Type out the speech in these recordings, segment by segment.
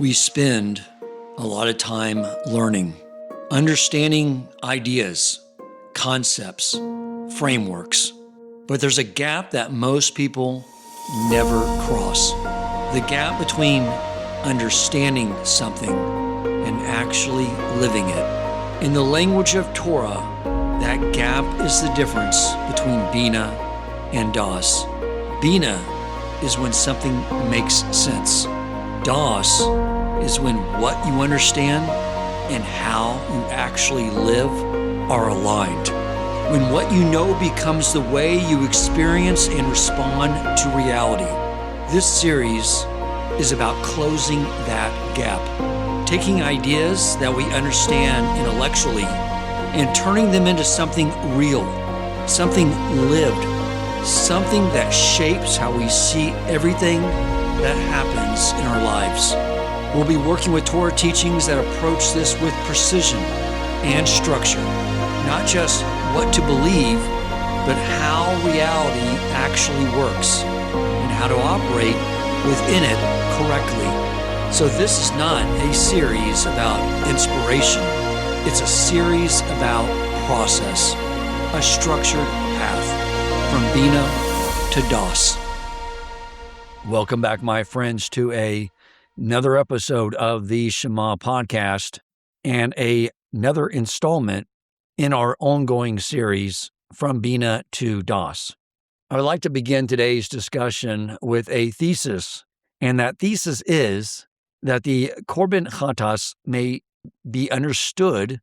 We spend a lot of time learning, understanding ideas, concepts, frameworks. But there's a gap that most people never cross. The gap between understanding something and actually living it. In the language of Torah, that gap is the difference between Binah and Daas. Binah is when something makes sense. Daas is when what you understand and how you actually live are aligned. When what you know becomes the way you experience and respond to reality. This series is about closing that gap, taking ideas that we understand intellectually and turning them into something real, something lived, something that shapes how we see everything that happens in our lives. We'll be working with Torah teachings that approach this with precision and structure, not just what to believe, but how reality actually works and how to operate within it correctly. So this is not a series about inspiration. It's a series about process, a structured path from Binah to Daas. Welcome back, my friends, to another episode of the Shema podcast and another installment in our ongoing series from Binah to Daas. I would like to begin today's discussion with a thesis, and that thesis is that the Korban Chatas may be understood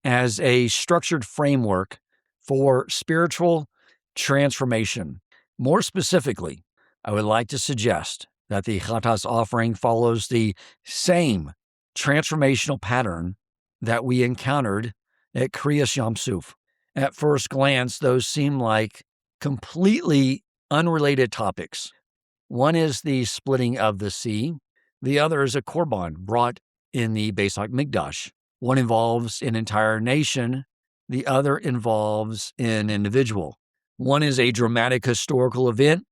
as a structured framework for spiritual transformation. More specifically, I would like to suggest that the Chatas offering follows the same transformational pattern that we encountered at Krias Yam Suf. At first glance, those seem like completely unrelated topics. One is the splitting of the sea. The other is a korban brought in the Beis HaMikdash. One involves an entire nation. The other involves an individual. One is a dramatic historical event,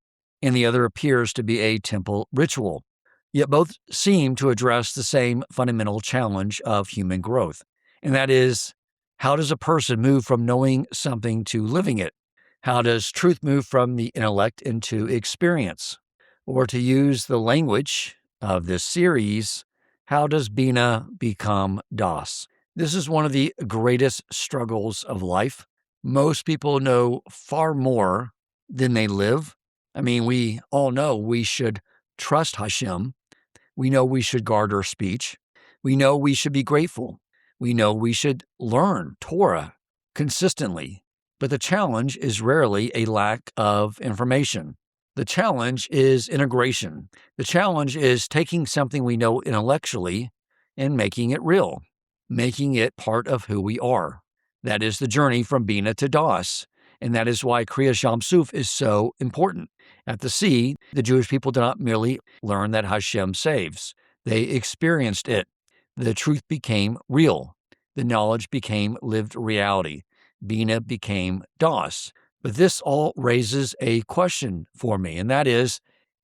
and the other appears to be a temple ritual. Yet both seem to address the same fundamental challenge of human growth, and that is, how does a person move from knowing something to living it? How does truth move from the intellect into experience? Or to use the language of this series, how does Binah become Daas? This is one of the greatest struggles of life. Most people know far more than they live. I mean, we all know we should trust Hashem. We know we should guard our speech. We know we should be grateful. We know we should learn Torah consistently. But the challenge is rarely a lack of information. The challenge is integration. The challenge is taking something we know intellectually and making it real, making it part of who we are. That is the journey from Binah to Daas. And that is why Krias Yam Suf is so important. At the sea, the Jewish people did not merely learn that Hashem saves. They experienced it. The truth became real. The knowledge became lived reality. Binah became Daas. But this all raises a question for me, and that is,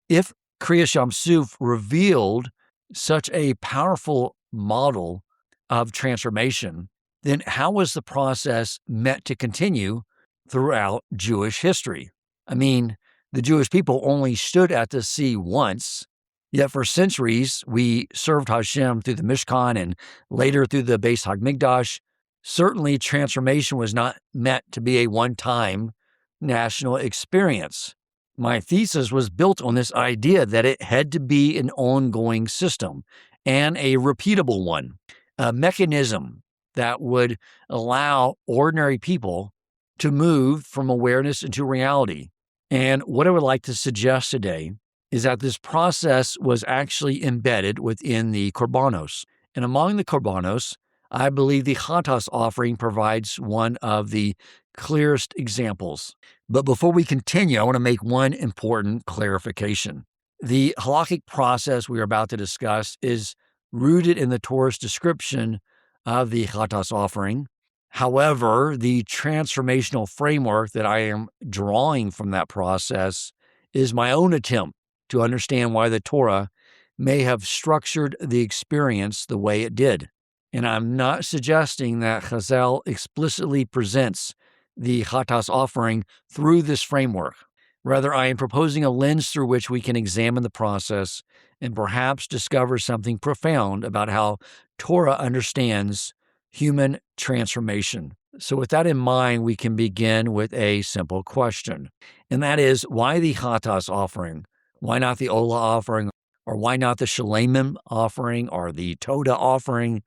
if Krias Yam Suf revealed such a powerful model of transformation, then how was the process meant to continue throughout Jewish history? I mean, the Jewish people only stood at the sea once, yet for centuries we served Hashem through the Mishkan and later through the Beis HaMikdash. Certainly, transformation was not meant to be a one-time national experience. My thesis was built on this idea that it had to be an ongoing system and a repeatable one, a mechanism that would allow ordinary people to move from awareness into reality. And what I would like to suggest today is that this process was actually embedded within the Korbanos. And among the Korbanos, I believe the Chatas offering provides one of the clearest examples. But before we continue, I want to make one important clarification. The halakhic process we are about to discuss is rooted in the Torah's description of the Chatas offering. However, the transformational framework that I am drawing from that process is my own attempt to understand why the Torah may have structured the experience the way it did. And I'm not suggesting that Chazal explicitly presents the Chatas offering through this framework. Rather, I am proposing a lens through which we can examine the process and perhaps discover something profound about how Torah understands human transformation. So with that in mind, we can begin with a simple question. And that is, why the Chatas offering? Why not the Olah offering? Or why not the Shalamim offering or the Toda offering?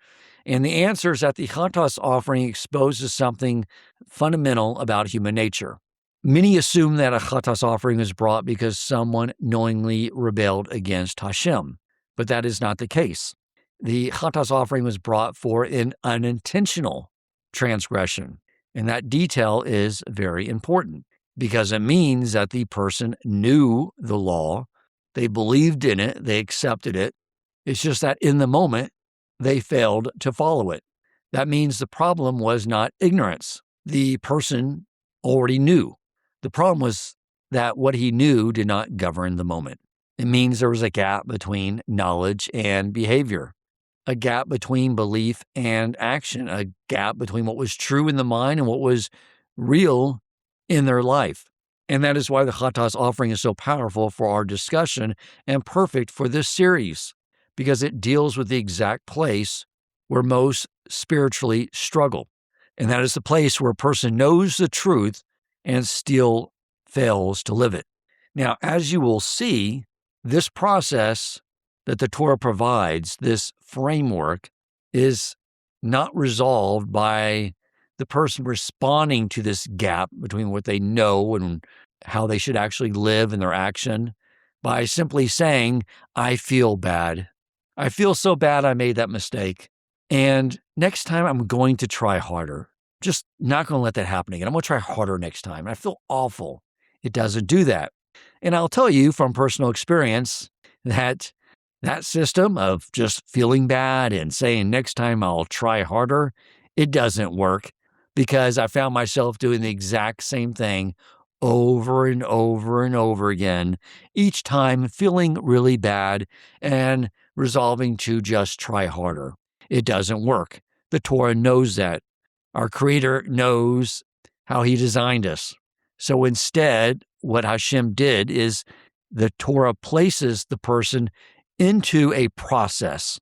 And the answer is that the Chatas offering exposes something fundamental about human nature. Many assume that a Chatas offering is brought because someone knowingly rebelled against Hashem, but that is not the case. The Chatas offering was brought for an unintentional transgression, and that detail is very important because it means that the person knew the law, they believed in it, they accepted it. It's just that in the moment, they failed to follow it. That means the problem was not ignorance. The person already knew. The problem was that what he knew did not govern the moment. It means there was a gap between knowledge and behavior, a gap between belief and action, a gap between what was true in the mind and what was real in their life. And that is why the Chatas offering is so powerful for our discussion and perfect for this series, because it deals with the exact place where most spiritually struggle. And that is the place where a person knows the truth and still fails to live it. Now, as you will see, this process that the Torah provides, this framework, is not resolved by the person responding to this gap between what they know and how they should actually live in their action by simply saying, I feel bad. I feel so bad I made that mistake. And next time I'm going to try harder. Just not going to let that happen again. I'm going to try harder next time. I feel awful. It doesn't do that. And I'll tell you from personal experience that that system of just feeling bad and saying next time I'll try harder, it doesn't work because I found myself doing the exact same thing over and over and over again, each time feeling really bad and resolving to just try harder. It doesn't work. The Torah knows that. Our Creator knows how He designed us. So instead, what Hashem did is the Torah places the person into a process.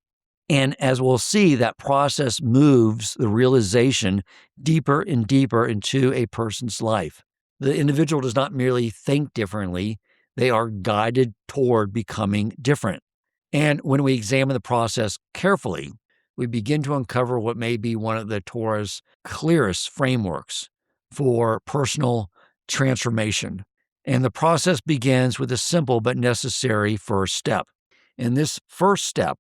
And as we'll see, that process moves the realization deeper and deeper into a person's life. The individual does not merely think differently, they are guided toward becoming different. And when we examine the process carefully, we begin to uncover what may be one of the Torah's clearest frameworks for personal transformation. And the process begins with a simple but necessary first step. And this first step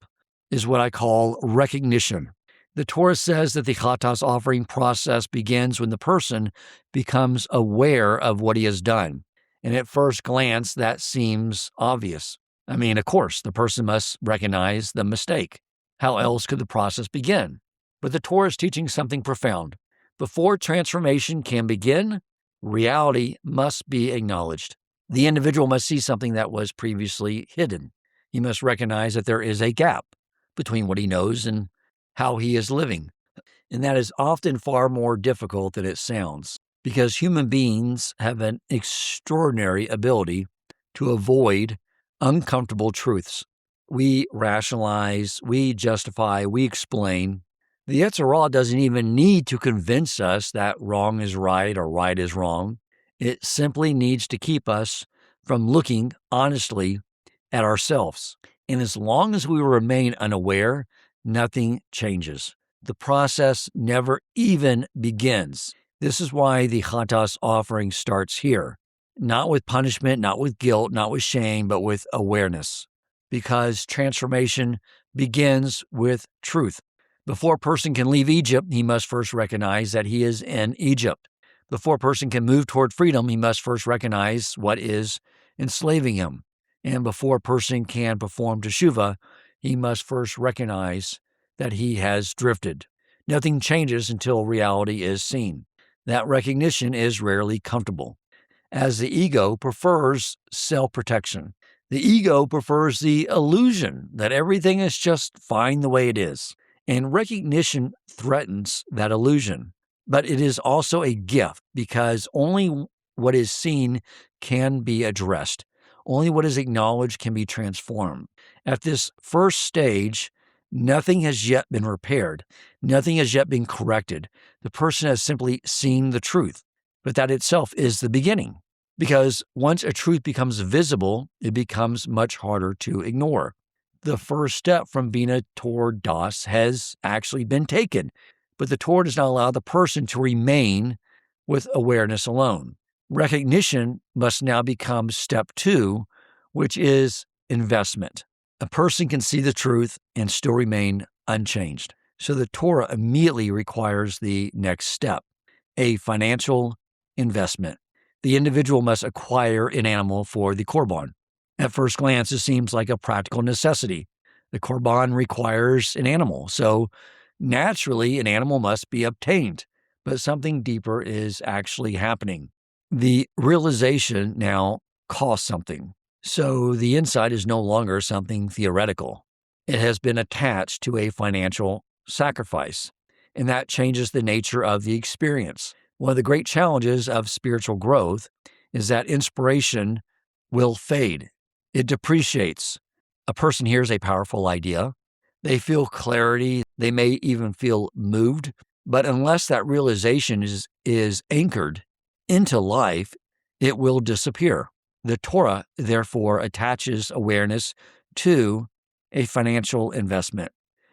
is what I call recognition. The Torah says that the Chatas offering process begins when the person becomes aware of what he has done. And at first glance, that seems obvious. I mean, of course, the person must recognize the mistake. How else could the process begin? But the Torah is teaching something profound. Before transformation can begin, reality must be acknowledged. The individual must see something that was previously hidden. He must recognize that there is a gap between what he knows and how he is living. And that is often far more difficult than it sounds, because human beings have an extraordinary ability to avoid uncomfortable truths. We rationalize, we justify, we explain. The Yetzer Hara doesn't even need to convince us that wrong is right or right is wrong. It simply needs to keep us from looking honestly at ourselves. And as long as we remain unaware, nothing changes. The process never even begins. This is why the Chatas offering starts here. Not with punishment, not with guilt, not with shame, but with awareness. Because transformation begins with truth. Before a person can leave Egypt, he must first recognize that he is in Egypt. Before a person can move toward freedom, he must first recognize what is enslaving him. And before a person can perform teshuvah, he must first recognize that he has drifted. Nothing changes until reality is seen. That recognition is rarely comfortable, as the ego prefers self-protection. The ego prefers the illusion that everything is just fine the way it is, and recognition threatens that illusion. But it is also a gift because only what is seen can be addressed. Only what is acknowledged can be transformed. At this first stage, nothing has yet been repaired. Nothing has yet been corrected. The person has simply seen the truth. But that itself is the beginning. Because once a truth becomes visible, it becomes much harder to ignore. The first step from Binah toward Daas has actually been taken, but the Torah does not allow the person to remain with awareness alone. Recognition must now become step 2, which is investment. A person can see the truth and still remain unchanged. So the Torah immediately requires the next step, a financial investment. The individual must acquire an animal for the Korban. At first glance, it seems like a practical necessity. The Korban requires an animal, so naturally an animal must be obtained. But something deeper is actually happening. The realization now costs something. So the insight is no longer something theoretical. It has been attached to a financial sacrifice, and that changes the nature of the experience. One of the great challenges of spiritual growth is that inspiration will fade. It depreciates. A person hears a powerful idea. They feel clarity. They may even feel moved. But unless that realization is anchored into life, it will disappear. The Torah, therefore, attaches awareness to a financial investment.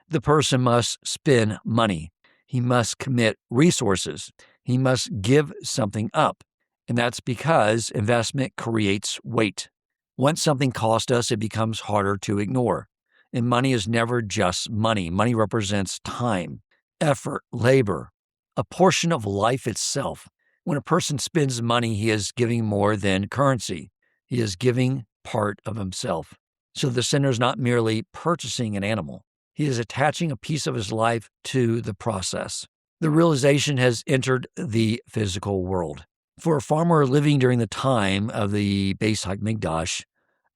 The person must spend money. He must commit resources. He must give something up. And that's because investment creates weight. Once something costs us, it becomes harder to ignore. And money is never just money. Money represents time, effort, labor, a portion of life itself. When a person spends money, he is giving more than currency. He is giving part of himself. So the sinner is not merely purchasing an animal. He is attaching a piece of his life to the process. The realization has entered the physical world. For a farmer living during the time of the Beis HaMikdash,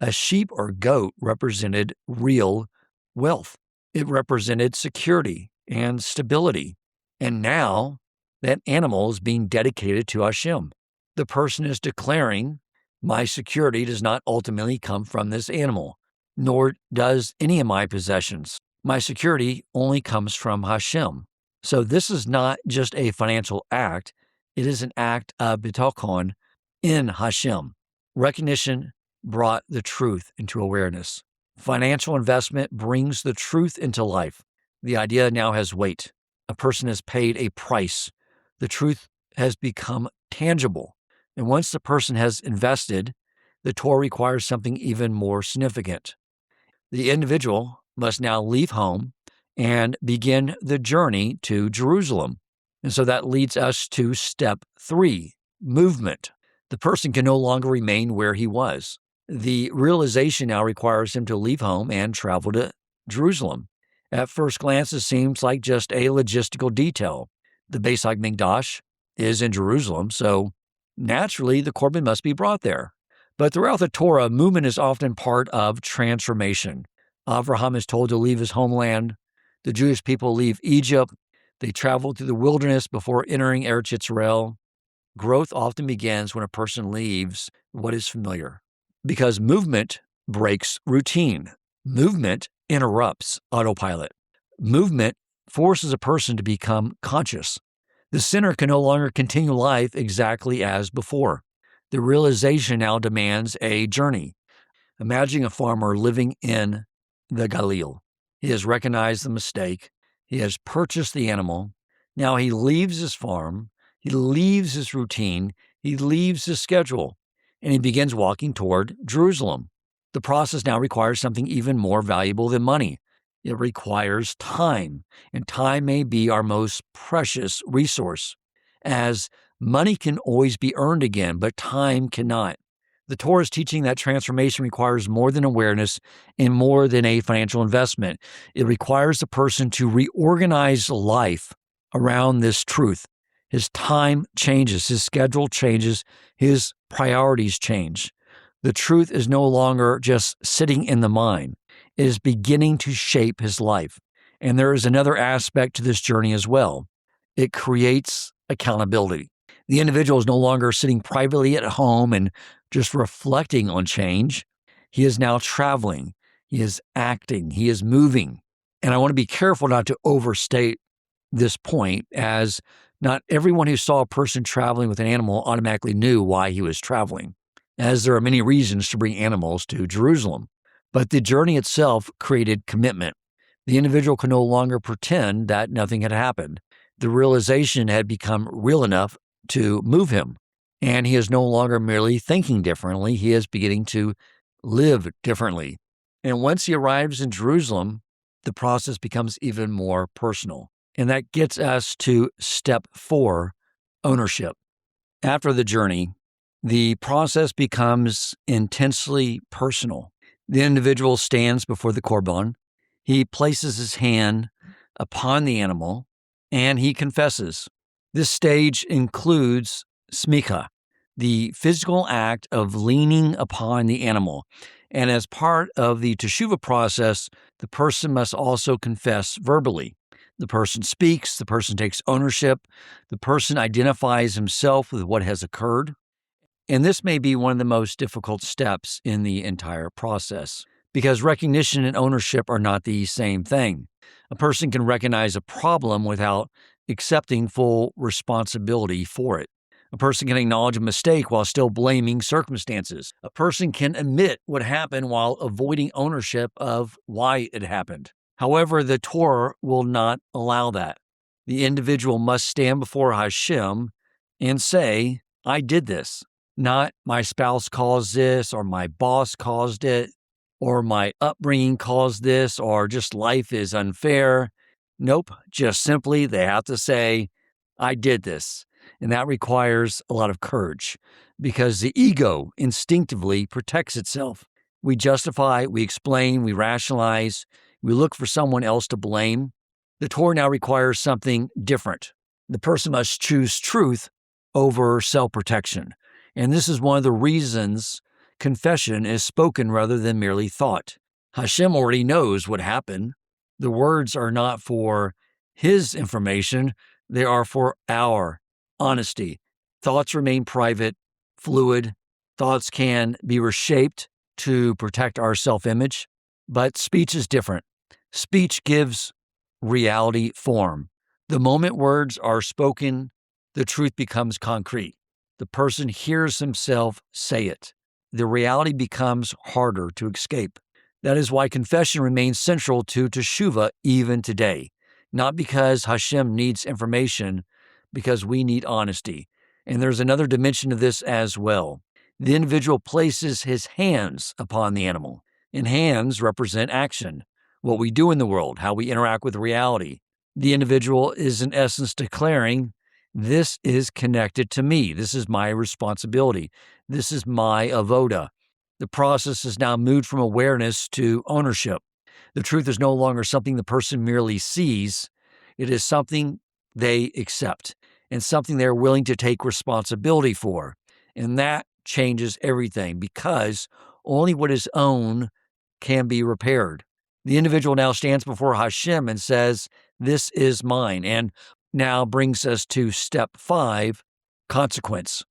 a sheep or goat represented real wealth. It represented security and stability. And now that animal is being dedicated to Hashem. The person is declaring, my security does not ultimately come from this animal, nor does any of my possessions. My security only comes from Hashem. So this is not just a financial act, it is an act of bitachon in Hashem. Recognition brought the truth into awareness. Financial investment brings the truth into life. The idea now has weight. A person has paid a price. The truth has become tangible. And once the person has invested, the Torah requires something even more significant. The individual must now leave home and begin the journey to Jerusalem. And so that leads us to step 3, movement. The person can no longer remain where he was. The realization now requires him to leave home and travel to Jerusalem. At first glance, it seems like just a logistical detail. The Beis HaMikdash is in Jerusalem, so naturally the Korban must be brought there. But throughout the Torah, movement is often part of transformation. Abraham is told to leave his homeland. The Jewish people leave Egypt. They travel through the wilderness before entering Eretz Yisrael. Growth often begins when a person leaves what is familiar, because movement breaks routine. Movement interrupts autopilot. Movement forces a person to become conscious. The sinner can no longer continue life exactly as before. The realization now demands a journey. Imagine a farmer living in the Galil. He has recognized the mistake. He has purchased the animal. Now he leaves his farm. He leaves his routine. He leaves his schedule. And he begins walking toward Jerusalem. The process now requires something even more valuable than money. It requires time, and time may be our most precious resource, as money can always be earned again, but time cannot. The Torah is teaching that transformation requires more than awareness and more than a financial investment. It requires the person to reorganize life around this truth. His time changes, his schedule changes, his priorities change. The truth is no longer just sitting in the mind. It is beginning to shape his life. And there is another aspect to this journey as well. It creates accountability. The individual is no longer sitting privately at home and just reflecting on change. He is now traveling. He is acting. He is moving. And I want to be careful not to overstate this point, as not everyone who saw a person traveling with an animal automatically knew why he was traveling, as there are many reasons to bring animals to Jerusalem. But the journey itself created commitment. The individual could no longer pretend that nothing had happened. The realization had become real enough to move him, and he is no longer merely thinking differently. He is beginning to live differently. And once he arrives in Jerusalem, the process becomes even more personal. And that gets us to step 4, ownership. After the journey, the process becomes intensely personal. The individual stands before the Korban. He places his hand upon the animal, and he confesses. This stage includes smicha, the physical act of leaning upon the animal. And as part of the teshuvah process, the person must also confess verbally. The person speaks, the person takes ownership, the person identifies himself with what has occurred. And this may be one of the most difficult steps in the entire process, because recognition and ownership are not the same thing. A person can recognize a problem without accepting full responsibility for it. A person can acknowledge a mistake while still blaming circumstances. A person can admit what happened while avoiding ownership of why it happened. However, the Torah will not allow that. The individual must stand before Hashem and say, I did this. Not my spouse caused this, or my boss caused it, or my upbringing caused this, or just life is unfair. Nope, just simply they have to say, I did this. And that requires a lot of courage, because the ego instinctively protects itself. We justify, we explain, we rationalize, we look for someone else to blame. The Torah now requires something different. The person must choose truth over self-protection. And this is one of the reasons confession is spoken rather than merely thought. Hashem already knows what happened. The words are not for his information, they are for our honesty. Thoughts remain private, fluid. Thoughts can be reshaped to protect our self-image, but speech is different. Speech gives reality form. The moment words are spoken, the truth becomes concrete. The person hears himself say it. The reality becomes harder to escape. That is why confession remains central to teshuvah even today. Not because Hashem needs information, because we need honesty. And there's another dimension of this as well. The individual places his hands upon the animal, and hands represent action, what we do in the world, how we interact with reality. The individual is in essence declaring, this is connected to me. This is my responsibility. This is my avoda. The process is now moved from awareness to ownership. The truth is no longer something the person merely sees. It is something they accept and something they're willing to take responsibility for. And that changes everything, because only what is owned can be repaired. The individual now stands before Hashem and says, this is mine. And now brings us to step 5, consequence.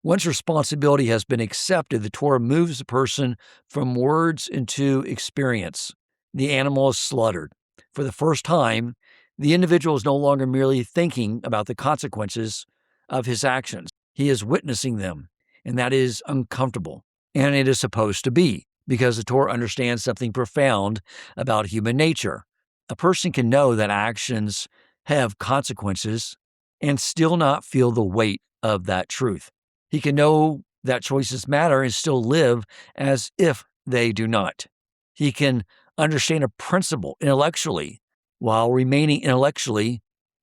Once responsibility has been accepted, the Torah moves the person from words into experience. The animal is slaughtered. For the first time, the individual is no longer merely thinking about the consequences of his actions. He is witnessing them, and that is uncomfortable. And it is supposed to be, because the Torah understands something profound about human nature. A person can know that actions have consequences and still not feel the weight of that truth. He can know that choices matter and still live as if they do not. He can understand a principle intellectually while remaining intellectually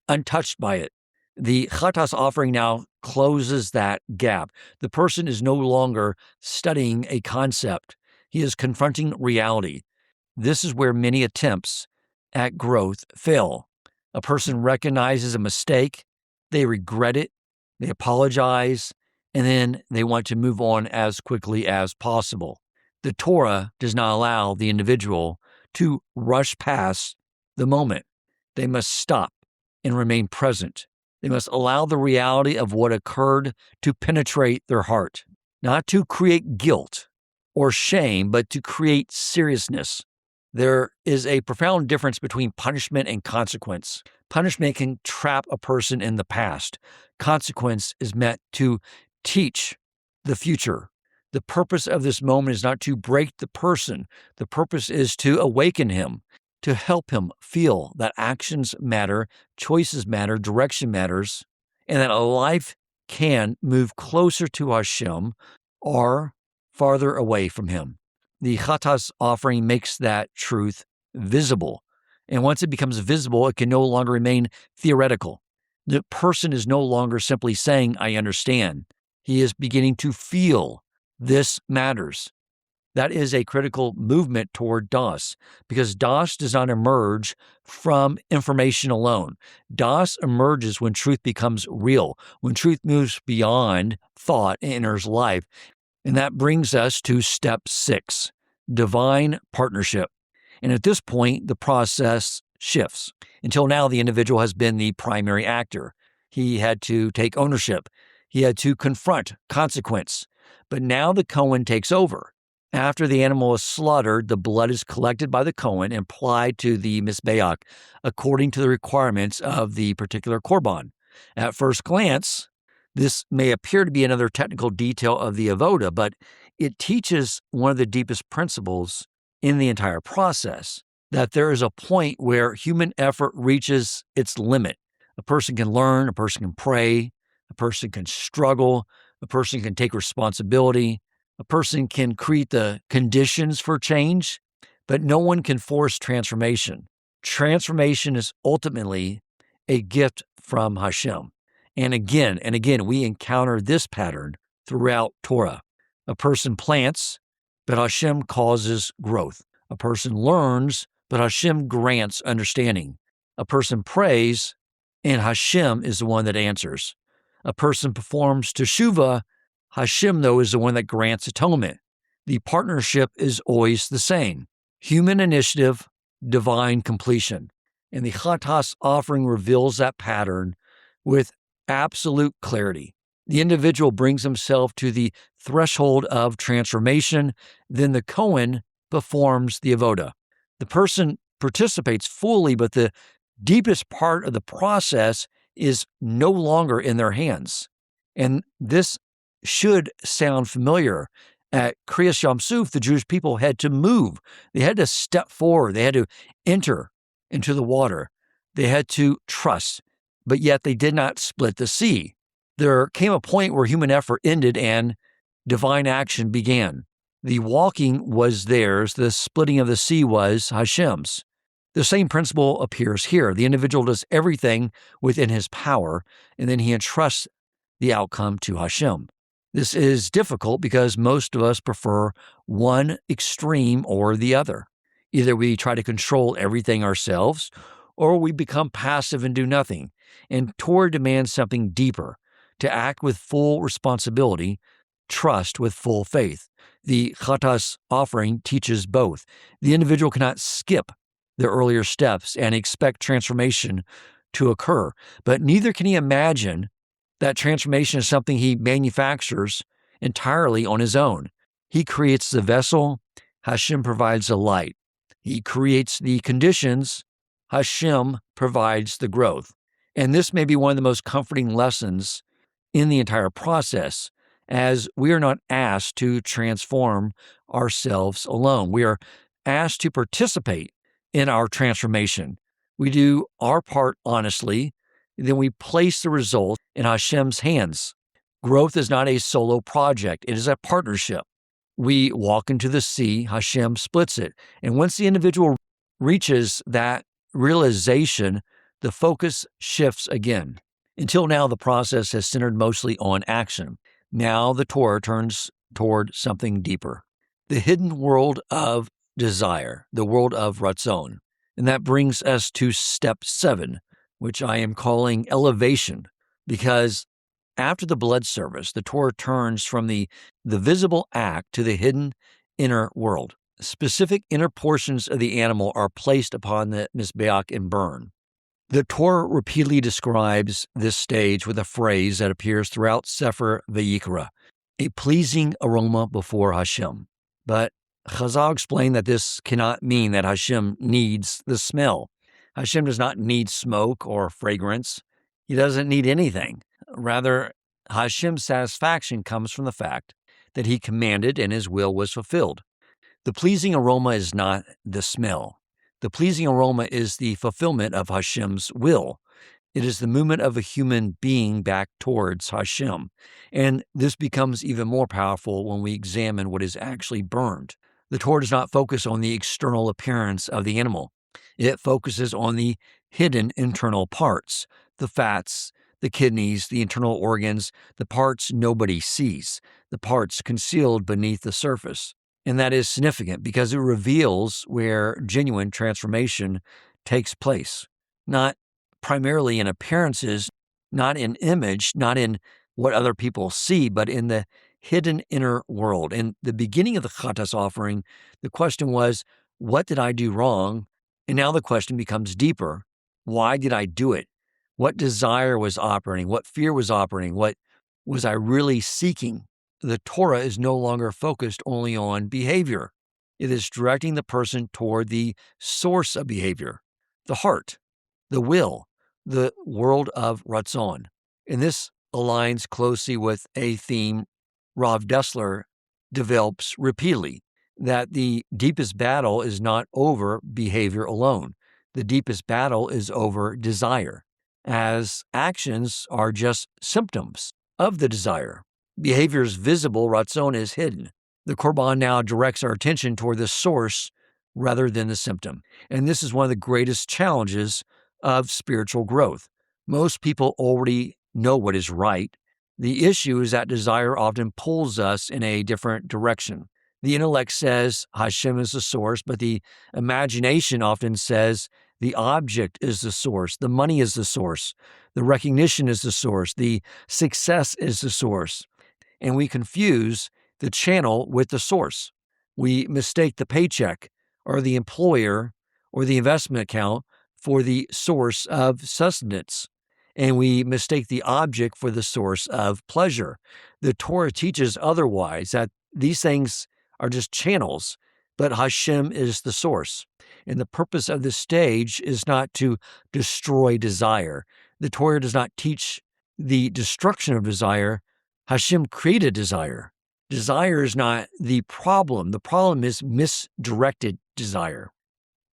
untouched by it. The Chatas offering now closes that gap. The person is no longer studying a concept. He is confronting reality. This is where many attempts at growth fail. A person recognizes a mistake, they regret it, they apologize, and then they want to move on as quickly as possible. The Torah does not allow the individual to rush past the moment. They must stop and remain present. They must allow the reality of what occurred to penetrate their heart, not to create guilt or shame, but to create seriousness. There is a profound difference between punishment and consequence. Punishment can trap a person in the past. Consequence is meant to teach the future. The purpose of this moment is not to break the person. The purpose is to awaken him, to help him feel that actions matter, choices matter, direction matters, and that a life can move closer to Hashem or farther away from him. The Chatas offering makes that truth visible. And once it becomes visible, it can no longer remain theoretical. The person is no longer simply saying, I understand. He is beginning to feel this matters. That is a critical movement toward Daas, because Daas does not emerge from information alone. Daas emerges when truth becomes real, when truth moves beyond thought and enters life. And that brings us to step 6, divine partnership. And at this point, the process shifts. Until now, the individual has been the primary actor. He had to take ownership. He had to confront consequence. But now the Kohen takes over. After the animal is slaughtered, the blood is collected by the Kohen and applied to the Mizbeach according to the requirements of the particular Korban. At first glance, this may appear to be another technical detail of the avoda, but it teaches one of the deepest principles in the entire process, that there is a point where human effort reaches its limit. A person can learn, a person can pray, a person can struggle, a person can take responsibility, a person can create the conditions for change, but no one can force transformation. Transformation is ultimately a gift from Hashem. And again, we encounter this pattern throughout Torah. A person plants, but Hashem causes growth. A person learns, but Hashem grants understanding. A person prays, and Hashem is the one that answers. A person performs teshuvah, Hashem, though, is the one that grants atonement. The partnership is always the same. Human initiative, divine completion. And the Chatas offering reveals that pattern with absolute clarity. The individual brings himself to the threshold of transformation, then the Kohen performs the avoda. The person participates fully, but the deepest part of the process is no longer in their hands. And this should sound familiar. At Krias Yam Suf, the Jewish people had to move. They had to step forward. They had to enter into the water. They had to trust, but yet they did not split the sea. There came a point where human effort ended and divine action began. The walking was theirs. The splitting of the sea was Hashem's. The same principle appears here. The individual does everything within his power, and then he entrusts the outcome to Hashem. This is difficult because most of us prefer one extreme or the other. Either we try to control everything ourselves, or we become passive and do nothing. And Torah demands something deeper, to act with full responsibility, trust with full faith. The Chatas offering teaches both. The individual cannot skip the earlier steps and expect transformation to occur, but neither can he imagine that transformation is something he manufactures entirely on his own. He creates the vessel, Hashem provides the light. He creates the conditions, Hashem provides the growth. And this may be one of the most comforting lessons in the entire process, as we are not asked to transform ourselves alone. We are asked to participate in our transformation. We do our part honestly, then we place the result in Hashem's hands. Growth is not a solo project. It is a partnership. We walk into the sea, Hashem splits it. And once the individual reaches that realization, the focus shifts again. Until now, the process has centered mostly on action. Now the Torah turns toward something deeper. The hidden world of desire, the world of Ratzon. And that brings us to step 7, which I am calling elevation, because After the blood service, the Torah turns from the visible act to the hidden inner world. Specific inner portions of the animal are placed upon the Mizbeach and burned. The Torah repeatedly describes this stage with a phrase that appears throughout Sefer Vayikra, a pleasing aroma before Hashem. But Chazal explained that this cannot mean that Hashem needs the smell. Hashem does not need smoke or fragrance. He doesn't need anything. Rather, Hashem's satisfaction comes from the fact that he commanded and his will was fulfilled. The pleasing aroma is not the smell. The pleasing aroma is the fulfillment of Hashem's will. It is the movement of a human being back towards Hashem. And this becomes even more powerful when we examine what is actually burned. The Torah does not focus on the external appearance of the animal. It focuses on the hidden internal parts, the fats, the kidneys, the internal organs, the parts nobody sees, the parts concealed beneath the surface. And that is significant because it reveals where genuine transformation takes place, not primarily in appearances, not in image, not in what other people see, but in the hidden inner world. In the beginning of the Chatas offering, the question was, what did I do wrong? And now the question becomes deeper. Why did I do it? What desire was operating? What fear was operating? What was I really seeking? The Torah is no longer focused only on behavior. It is directing the person toward the source of behavior, the heart, the will, the world of Ratzon. And this aligns closely with a theme Rav Dessler develops repeatedly, that the deepest battle is not over behavior alone. The deepest battle is over desire, as actions are just symptoms of the desire. Behavior is visible, Ratzon is hidden. The Korban now directs our attention toward the source rather than the symptom. And this is one of the greatest challenges of spiritual growth. Most people already know what is right. The issue is that desire often pulls us in a different direction. The intellect says Hashem is the source, but the imagination often says the object is the source, the money is the source, the recognition is the source, the success is the source. And we confuse the channel with the source. We mistake the paycheck or the employer or the investment account for the source of sustenance. And we mistake the object for the source of pleasure. The Torah teaches otherwise, that these things are just channels, but Hashem is the source. And the purpose of this stage is not to destroy desire. The Torah does not teach the destruction of desire. Hashem created desire. Desire is not the problem. The problem is misdirected desire.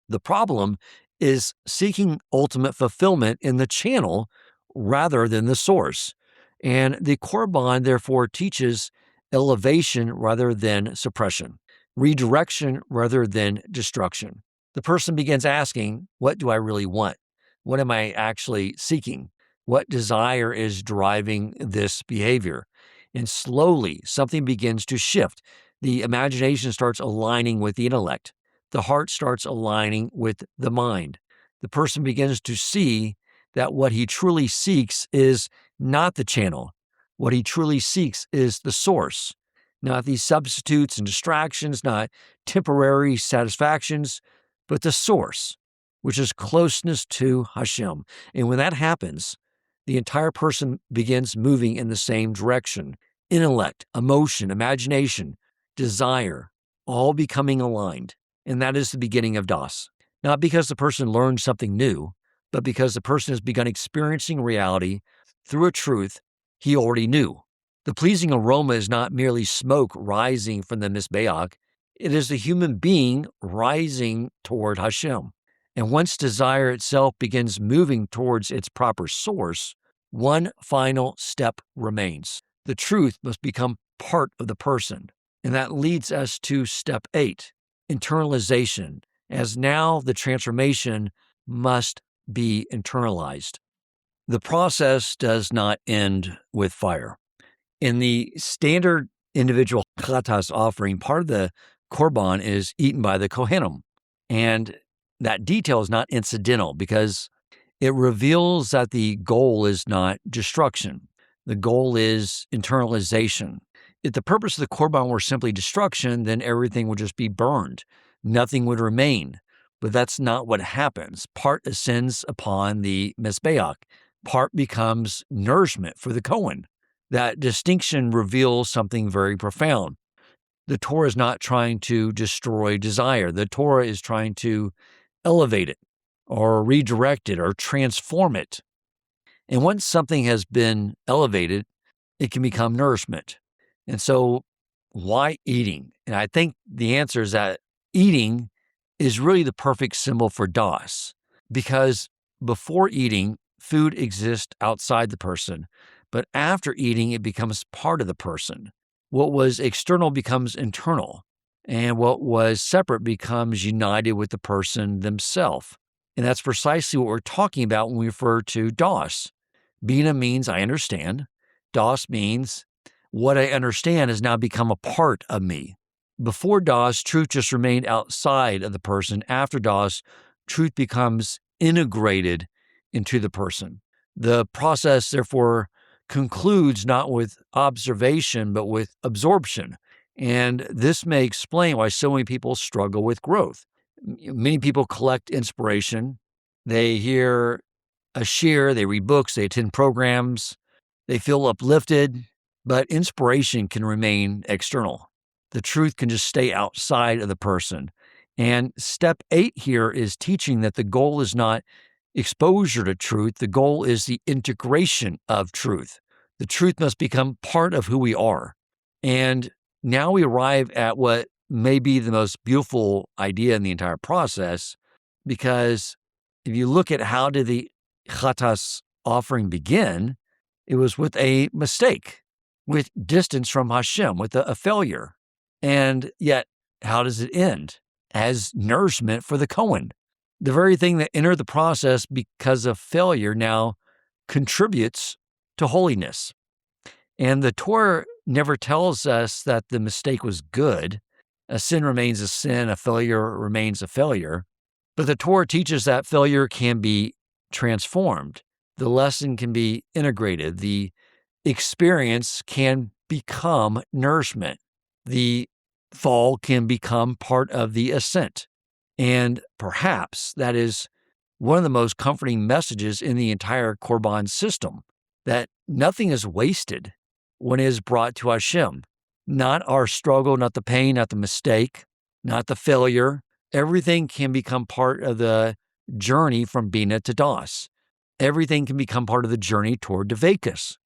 The problem is seeking ultimate fulfillment in the channel rather than the source. And the Korban, therefore, teaches elevation rather than suppression, redirection rather than destruction. The person begins asking, what do I really want? What am I actually seeking? What desire is driving this behavior? And slowly, something begins to shift. The imagination starts aligning with the intellect. The heart starts aligning with the mind. The person begins to see that what he truly seeks is not the channel. What he truly seeks is the source, not these substitutes and distractions, not temporary satisfactions, but the source, which is closeness to Hashem. And when that happens, the entire person begins moving in the same direction. Intellect, emotion, imagination, desire, all becoming aligned. And that is the beginning of Daas. Not because the person learned something new, but because the person has begun experiencing reality through a truth he already knew. The pleasing aroma is not merely smoke rising from the Mizbeach. It is the human being rising toward Hashem. And once desire itself begins moving towards its proper source, one final step remains. The truth must become part of the person. And that leads us to step 8, internalization, as now the transformation must be internalized. The process does not end with fire. In the standard individual chatas offering, part of the korban is eaten by the kohanim. And that detail is not incidental because it reveals that the goal is not destruction. The goal is internalization. If the purpose of the Korban were simply destruction, then everything would just be burned. Nothing would remain. But that's not what happens. Part ascends upon the Mizbeach. Part becomes nourishment for the Kohen. That distinction reveals something very profound. The Torah is not trying to destroy desire. The Torah is trying to elevate it or redirect it or transform it. And once something has been elevated, it can become nourishment. And so why eating? And I think the answer is that eating is really the perfect symbol for Daas, because before eating, food exists outside the person, but after eating, it becomes part of the person. What was external becomes internal, and what was separate becomes united with the person themselves. And that's precisely what we're talking about when we refer to Daas. Binah means I understand. Daas means what I understand has now become a part of me. Before Daas, truth just remained outside of the person. After Daas, truth becomes integrated into the person. The process, therefore, concludes not with observation, but with absorption. And this may explain why so many people struggle with growth. Many people collect inspiration. They hear a shir, they read books, they attend programs, they feel uplifted, but inspiration can remain external. The truth can just stay outside of the person. And step 8 here is teaching that the goal is not exposure to truth. The goal is the integration of truth. The truth must become part of who we are. And now we arrive at what may be the most beautiful idea in the entire process, because if you look at how did the Chatas offering begin, it was with a mistake, with distance from Hashem, with a failure. And yet, how does it end? As nourishment for the Kohen. The very thing that entered the process because of failure now contributes to holiness. And the Torah never tells us that the mistake was good. A sin remains a sin, a failure remains a failure. But the Torah teaches that failure can be transformed. The lesson can be integrated. The experience can become nourishment. The fall can become part of the ascent. And perhaps that is one of the most comforting messages in the entire Korban system, that nothing is wasted when it is brought to Hashem. Not our struggle, not the pain, not the mistake, not the failure. Everything can become part of the journey from Binah to Daas. Everything can become part of the journey toward Deveikus.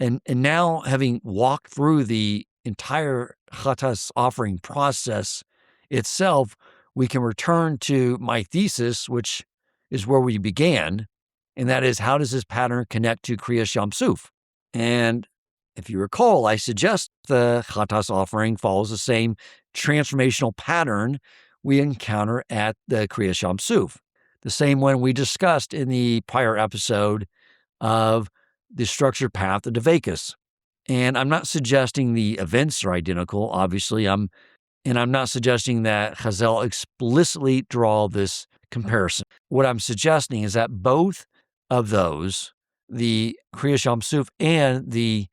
And now, having walked through the entire Chatas offering process itself, we can return to my thesis, which is where we began, and that is, how does this pattern connect to Krias Yam Suf? And if you recall, I suggest the Chatas offering follows the same transformational pattern we encounter at the Krias Yam Suf, the same one we discussed in the prior episode of the Structured Path of Deveikus. And I'm not suggesting the events are identical, obviously. And I'm not suggesting that Chazal explicitly draw this comparison. What I'm suggesting is that both of those, the Krias Yam Suf and the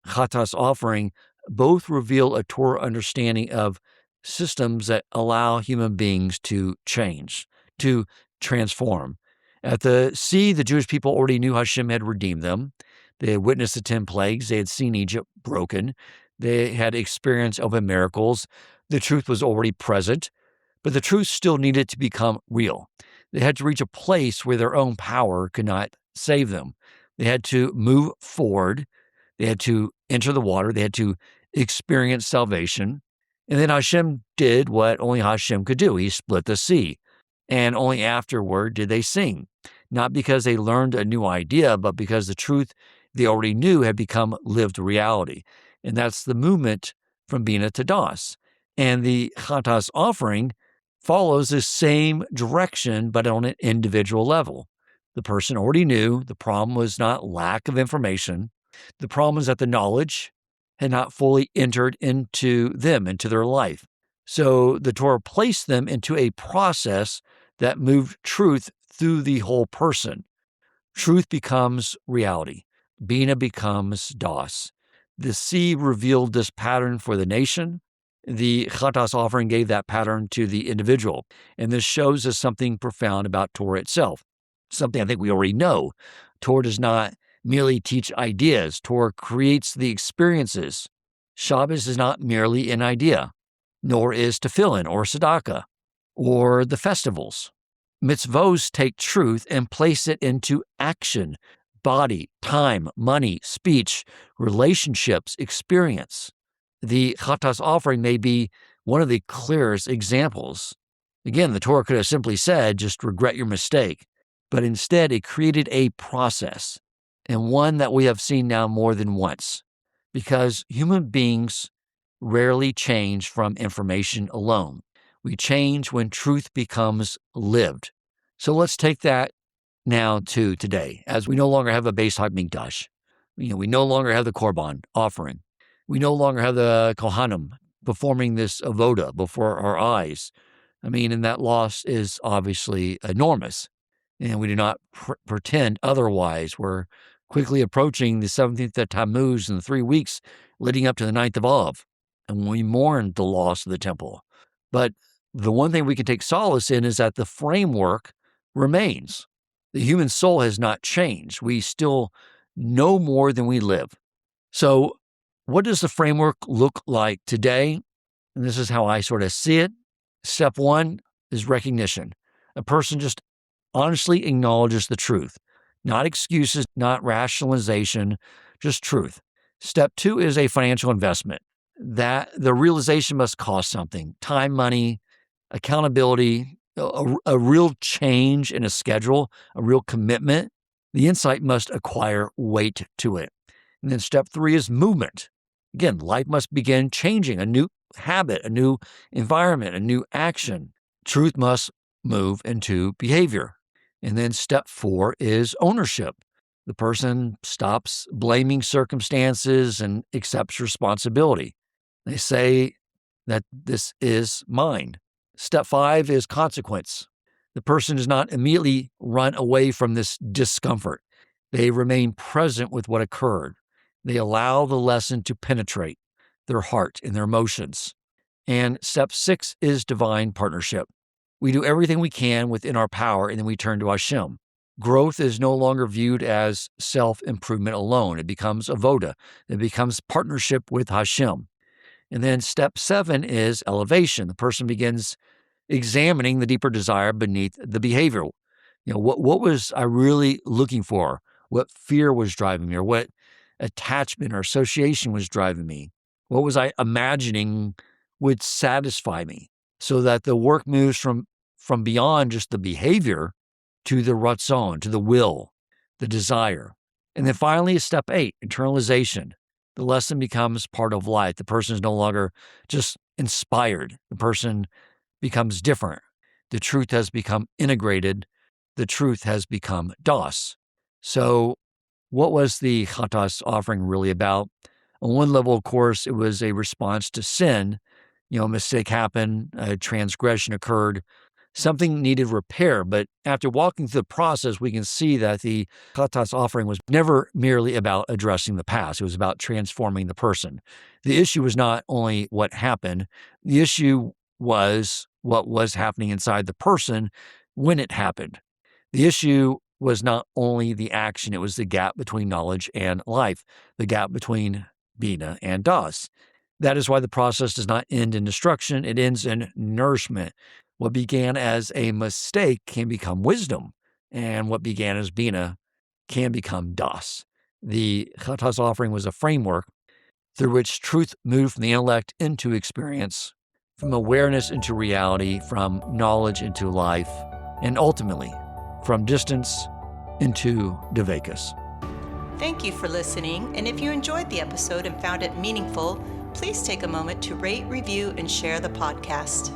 Chatas offering, both reveal a Torah understanding of systems that allow human beings to change, to transform. At the sea, the Jewish people already knew Hashem had redeemed them. They had witnessed the 10 plagues. They had seen Egypt broken. They had experienced open miracles. The truth was already present, but the truth still needed to become real. They had to reach a place where their own power could not save them. They had to move forward. They had to enter the water. They had to experience salvation. And then Hashem did what only Hashem could do. He split the sea. And only afterward did they sing. Not because they learned a new idea, but because the truth they already knew had become lived reality. And that's the movement from Binah to Daas. And the Chatas offering follows the same direction, but on an individual level. The person already knew. The problem was not lack of information. The problem was that the knowledge had not fully entered into them, into their life. So the Torah placed them into a process that moved truth through the whole person. Truth becomes reality. Binah becomes Daas. The sea revealed this pattern for the nation. The Chatas offering gave that pattern to the individual. And this shows us something profound about Torah itself, something I think we already know. Torah does not merely teach ideas. Torah creates the experiences. Shabbos is not merely an idea, nor is tefillin or tzedakah or the festivals. Mitzvos take truth and place it into action, body, time, money, speech, relationships, experience. The Chatas offering may be one of the clearest examples. Again, the Torah could have simply said, just regret your mistake, but instead it created a process, and one that we have seen now more than once, because human beings rarely change from information alone. We change when truth becomes lived. So let's take that now to today, as we no longer have a Beis HaMikdash. We no longer have the Korban offering. We no longer have the Kohanim performing this avoda before our eyes. And that loss is obviously enormous, and we do not pretend otherwise. We're quickly approaching the 17th of Tammuz in the 3 weeks leading up to the 9th of Av, and we mourn the loss of the temple. But the one thing we can take solace in is that the framework remains. The human soul has not changed. We still know more than we live. So what does the framework look like today? And this is how I sort of see it. Step one is recognition. A person just honestly acknowledges the truth, not excuses, not rationalization, just truth. Step two is a financial investment. That the realization must cost something: time, money, accountability, a real change in a schedule, a real commitment. The insight must acquire weight to it. And then step three is movement. Again, life must begin changing, a new habit, a new environment, a new action. Truth must move into behavior. And then step four is ownership. The person stops blaming circumstances and accepts responsibility. They say that this is mine. Step five is consequence. The person does not immediately run away from this discomfort. They remain present with what occurred. They allow the lesson to penetrate their heart and their emotions. And step six is divine partnership. We do everything we can within our power, and then we turn to Hashem. Growth is no longer viewed as self-improvement alone. It becomes avoda. It becomes partnership with Hashem. And then step seven is elevation. The person begins examining the deeper desire beneath the behavior. What was I really looking for? What fear was driving me, or what attachment or association was driving me? What was I imagining would satisfy me? So that the work moves from beyond just the behavior to the ratzon, to the will, the desire. And then finally, step eight, internalization. The lesson becomes part of life. The person is no longer just inspired. The person becomes different. The truth has become integrated. The truth has become Daas. So what was the Chatas offering really about? On one level, of course, it was a response to sin. A mistake happened, a transgression occurred, something needed repair. But after walking through the process, we can see that the Chatas offering was never merely about addressing the past. It was about transforming the person. The issue was not only what happened, the issue was what was happening inside the person when it happened. The issue was not only the action, it was the gap between knowledge and life, the gap between Binah and Daas. That is why the process does not end in destruction, it ends in nourishment. What began as a mistake can become wisdom, and what began as Binah can become Daas. The Chatas offering was a framework through which truth moved from the intellect into experience, from awareness into reality, from knowledge into life, and ultimately from distance into Deveikus. Thank you for listening, and if you enjoyed the episode and found it meaningful, please take a moment to rate, review, and share the podcast.